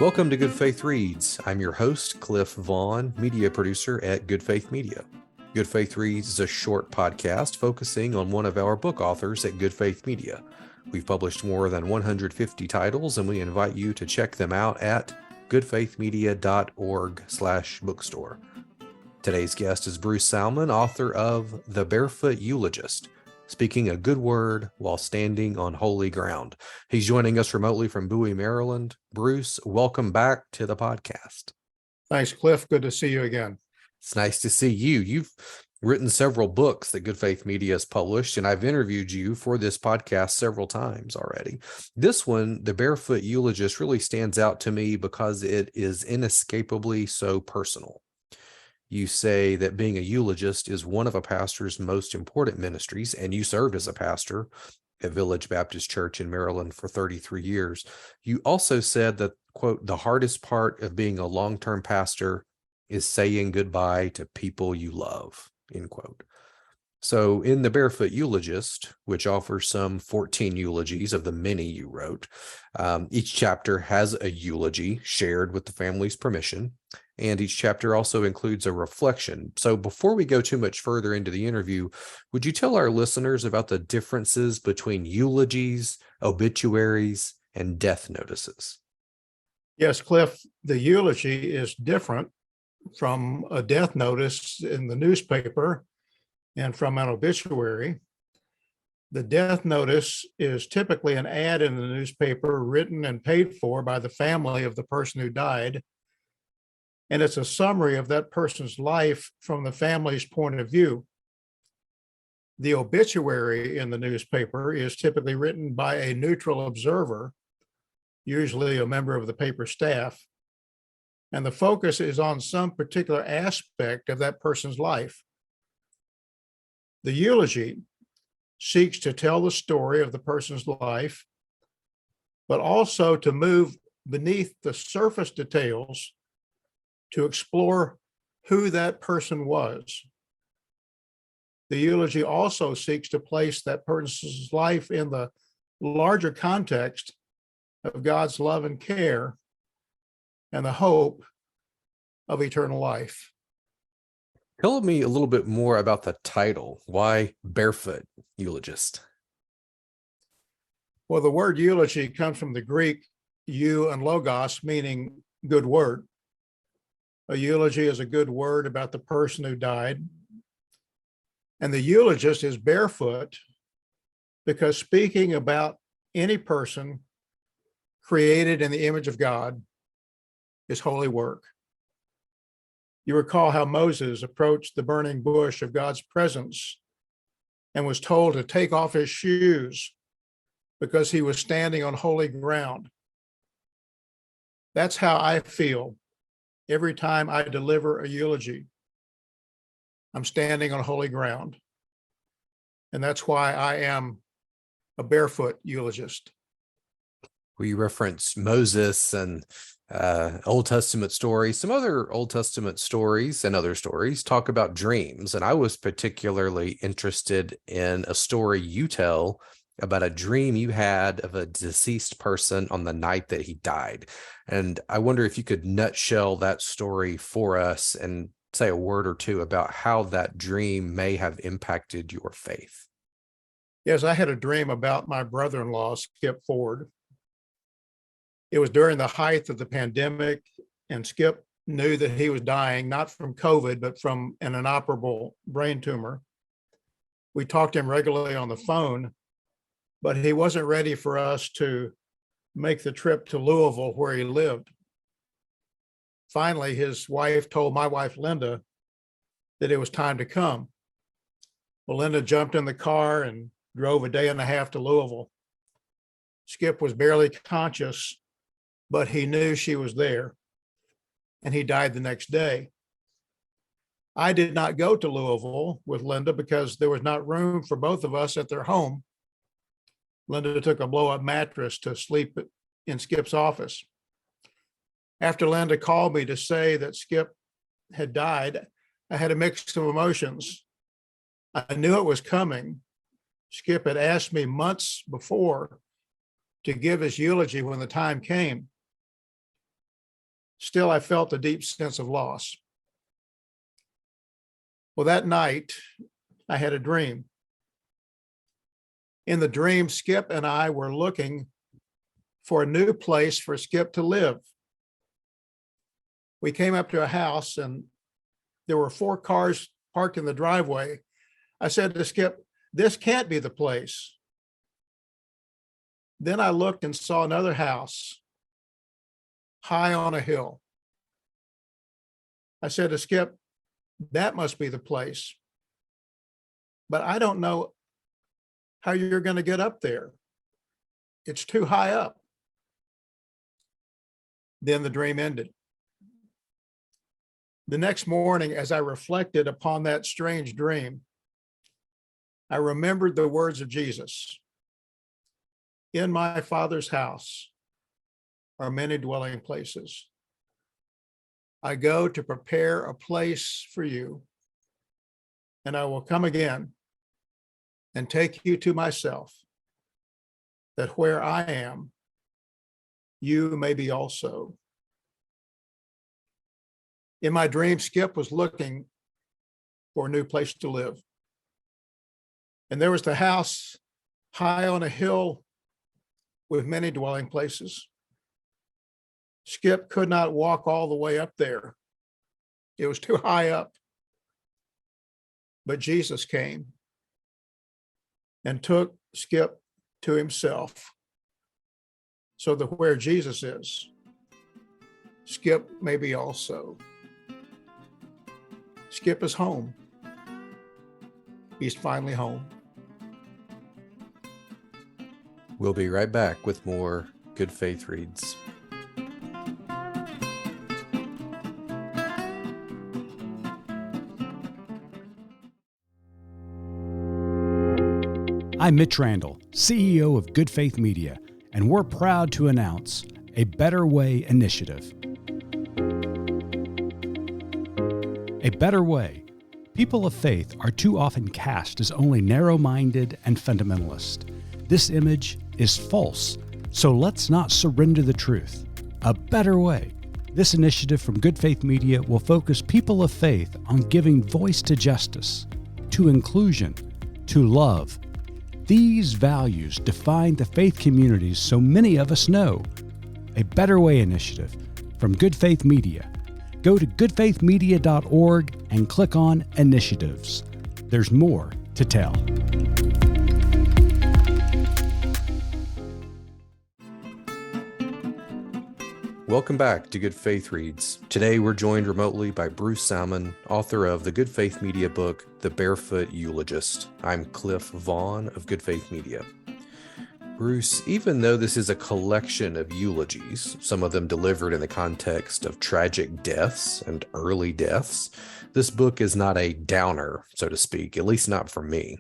Welcome to Good Faith Reads. I'm your host, Cliff Vaughn, media producer at Good Faith Media. Good Faith Reads is a short podcast focusing on one of our book authors at Good Faith Media. We've published more than 150 titles, and we invite you to check them out at goodfaithmedia.org/bookstore. Today's guest is Bruce Salmon, author of The Barefoot Eulogist, Speaking a Good Word While Standing on Holy Ground. He's joining us remotely from Bowie, Maryland. Bruce, welcome back to the podcast. Thanks, Cliff. Good to see you again. It's nice to see you. You've written several books that Good Faith Media has published, and I've interviewed you for this podcast several times already. This one, The Barefoot Eulogist, really stands out to me because it is inescapably so personal. You say that being a eulogist is one of a pastor's most important ministries, and you served as a pastor at Village Baptist Church in Maryland for 33 years. You also said that, quote, the hardest part of being a long-term pastor is saying goodbye to people you love, end quote. So in The Barefoot Eulogist, which offers some 14 eulogies of the many you wrote, each chapter has a eulogy shared with the family's permission. And each chapter also includes a reflection. So before we go too much further into the interview, would you tell our listeners about the differences between eulogies, obituaries, and death notices? Yes, Cliff, the eulogy is different from a death notice in the newspaper and from an obituary. The death notice is typically an ad in the newspaper written and paid for by the family of the person who died. And it's a summary of that person's life from the family's point of view. The obituary in the newspaper is typically written by a neutral observer, usually a member of the paper staff, and the focus is on some particular aspect of that person's life. The eulogy seeks to tell the story of the person's life, but also to move beneath the surface details to explore who that person was. The eulogy also seeks to place that person's life in the larger context of God's love and care and the hope of eternal life. Tell me a little bit more about the title. Why Barefoot Eulogist? Well, the word eulogy comes from the Greek eu and logos, meaning good word. A eulogy is a good word about the person who died. And the eulogist is barefoot because speaking about any person created in the image of God is holy work. You recall how Moses approached the burning bush of God's presence and was told to take off his shoes because he was standing on holy ground. That's how I feel every time I deliver a eulogy. I'm standing on holy ground. And that's why I am a barefoot eulogist. We reference Moses and Old Testament stories. Some other Old Testament stories and other stories talk about dreams. And I was particularly interested in a story you tell about a dream you had of a deceased person on the night that he died. And I wonder if you could nutshell that story for us and say a word or two about how that dream may have impacted your faith. Yes, I had a dream about my brother-in-law, Skip Ford. It was during the height of the pandemic, and Skip knew that he was dying, not from COVID, but from an inoperable brain tumor. We talked to him regularly on the phone, but he wasn't ready for us to make the trip to Louisville where he lived. Finally, his wife told my wife, Linda, that it was time to come. Well, Linda jumped in the car and drove a day and a half to Louisville. Skip was barely conscious, but he knew she was there, and he died the next day. I did not go to Louisville with Linda because there was not room for both of us at their home. Linda took a blow-up mattress to sleep in Skip's office. After Linda called me to say that Skip had died, I had a mix of emotions. I knew it was coming. Skip had asked me months before to give his eulogy when the time came. Still, I felt a deep sense of loss. Well, that night, I had a dream. In the dream, Skip and I were looking for a new place for Skip to live. We came up to a house and there were 4 cars parked in the driveway. I said to Skip, "This can't be the place." Then I looked and saw another house high on a hill. I said to Skip, "That must be the place. But I don't know how you're going to get up there. It's too high up." Then the dream ended. The next morning, as I reflected upon that strange dream, I remembered the words of Jesus. "In my Father's house are many dwelling places. I go to prepare a place for you, and I will come again and take you to myself, that where I am, you may be also." In my dream, Skip was looking for a new place to live. And there was the house high on a hill with many dwelling places. Skip could not walk all the way up there. It was too high up. But Jesus came and took Skip to himself, so that where Jesus is, Skip may be also. Skip is home. He's finally home. We'll be right back with more Good Faith Reads. I'm Mitch Randall, CEO of Good Faith Media, and we're proud to announce a Better Way initiative. A better way. People of faith are too often cast as only narrow-minded and fundamentalist. This image is false, so let's not surrender the truth. A better way. This initiative from Good Faith Media will focus people of faith on giving voice to justice, to inclusion, to love. These values define the faith communities so many of us know. A Better Way initiative from Good Faith Media. Go to goodfaithmedia.org and click on Initiatives. There's more to tell. Welcome back to Good Faith Reads. Today we're joined remotely by Bruce Salmon, author of the Good Faith Media book, The Barefoot Eulogist. I'm Cliff Vaughn of Good Faith Media. Bruce, even though this is a collection of eulogies, some of them delivered in the context of tragic deaths and early deaths, this book is not a downer, so to speak, at least not for me.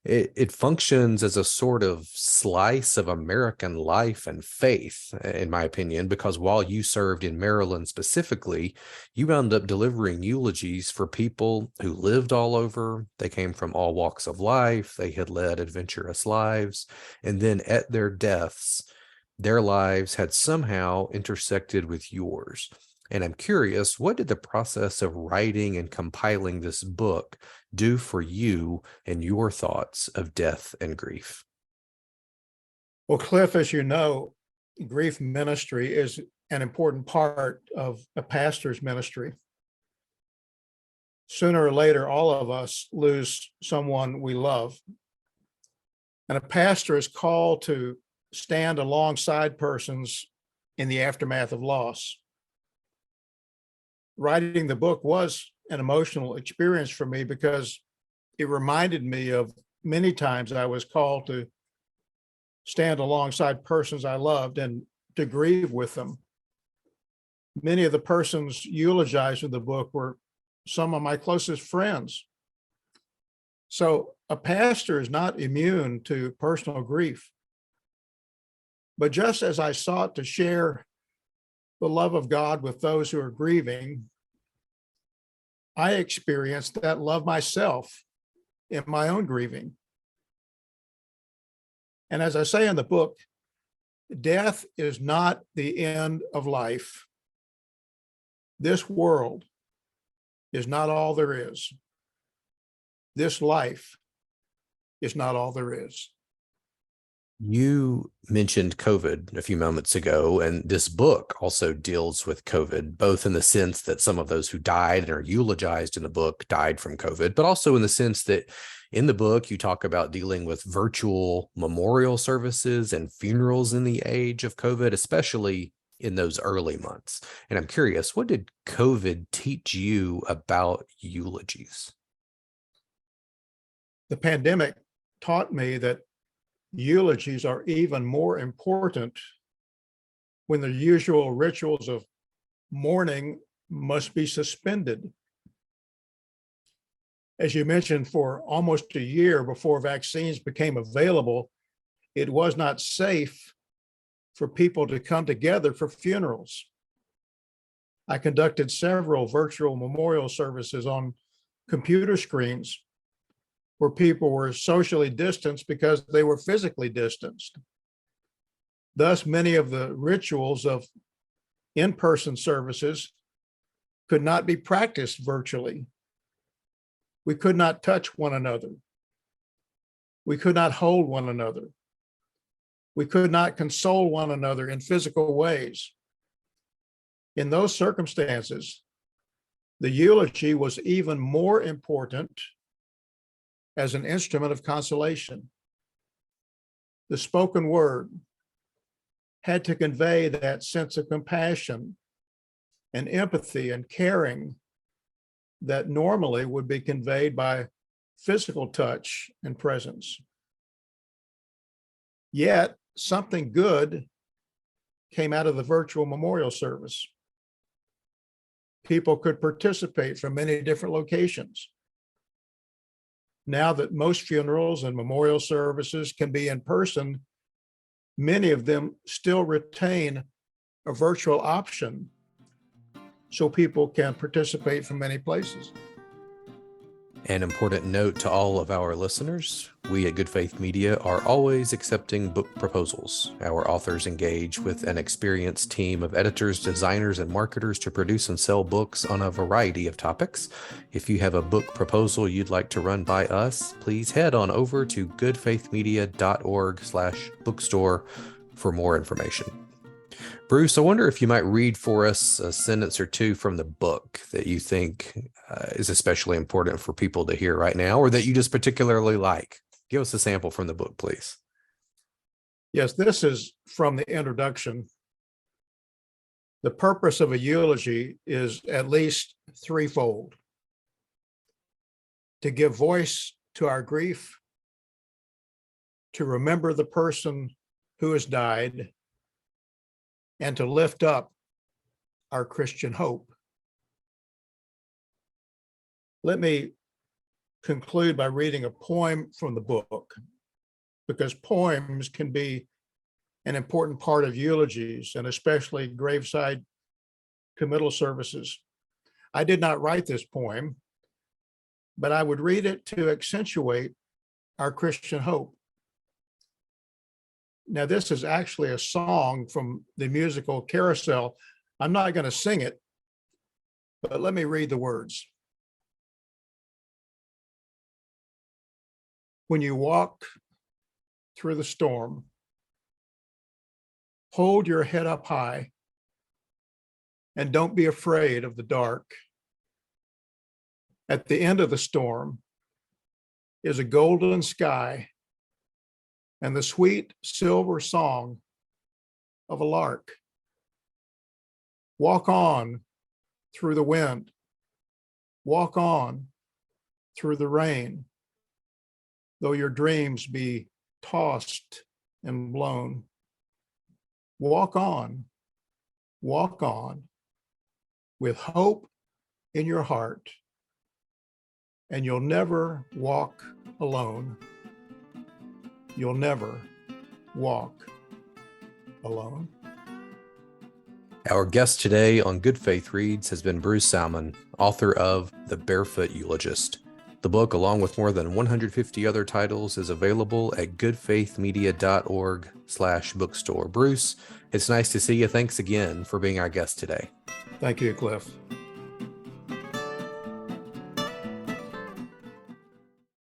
It functions as a sort of slice of American life and faith, in my opinion, because while you served in Maryland specifically, you wound up delivering eulogies for people who lived all over. They came from all walks of life. They had led adventurous lives. And then at their deaths, their lives had somehow intersected with yours. And I'm curious, what did the process of writing and compiling this book do for you and your thoughts of death and grief? Well, Cliff, as you know, grief ministry is an important part of a pastor's ministry. Sooner or later, all of us lose someone we love. And a pastor is called to stand alongside persons in the aftermath of loss. Writing the book was an emotional experience for me because it reminded me of many times I was called to stand alongside persons I loved and to grieve with them. Many of the persons eulogized in the book were some of my closest friends. So a pastor is not immune to personal grief. But just as I sought to share the love of God with those who are grieving, I experienced that love myself in my own grieving. And as I say in the book, death is not the end of life. This world is not all there is. This life is not all there is. You mentioned COVID a few moments ago, and this book also deals with COVID, both in the sense that some of those who died and are eulogized in the book died from COVID, but also in the sense that in the book, you talk about dealing with virtual memorial services and funerals in the age of COVID, especially in those early months. And I'm curious, what did COVID teach you about eulogies? The pandemic taught me that eulogies are even more important when the usual rituals of mourning must be suspended. As you mentioned, for almost a year before vaccines became available, it was not safe for people to come together for funerals. I conducted several virtual memorial services on computer screens where people were socially distanced because they were physically distanced. Thus, many of the rituals of in-person services could not be practiced virtually. We could not touch one another. We could not hold one another. We could not console one another in physical ways. In those circumstances, the eulogy was even more important as an instrument of consolation. The spoken word had to convey that sense of compassion and empathy and caring that normally would be conveyed by physical touch and presence. Yet, something good came out of the virtual memorial service. People could participate from many different locations. Now that most funerals and memorial services can be in person, many of them still retain a virtual option so people can participate from many places. An important note to all of our listeners, we at Good Faith Media are always accepting book proposals. Our authors engage with an experienced team of editors, designers, and marketers to produce and sell books on a variety of topics. If you have a book proposal you'd like to run by us, please head on over to goodfaithmedia.org/bookstore for more information. Bruce, I wonder if you might read for us a sentence or two from the book that you think is especially important for people to hear right now, or that you just particularly like. Give us a sample from the book, please. Yes, this is from the introduction. The purpose of a eulogy is at least threefold: to give voice to our grief, to remember the person who has died, and to lift up our Christian hope. Let me conclude by reading a poem from the book, because poems can be an important part of eulogies and especially graveside committal services. I did not write this poem, but I would read it to accentuate our Christian hope. Now, this is actually a song from the musical Carousel. I'm not going to sing it, but let me read the words. When you walk through the storm, hold your head up high and don't be afraid of the dark. At the end of the storm is a golden sky and the sweet silver song of a lark. Walk on through the wind. Walk on through the rain, though your dreams be tossed and blown. Walk on with hope in your heart, and you'll never walk alone. You'll never walk alone. Our guest today on Good Faith Reads has been Bruce Salmon, author of The Barefoot Eulogist. The book, along with more than 150 other titles, is available at goodfaithmedia.org/bookstore. Bruce, it's nice to see you. Thanks again for being our guest today. Thank you, Cliff.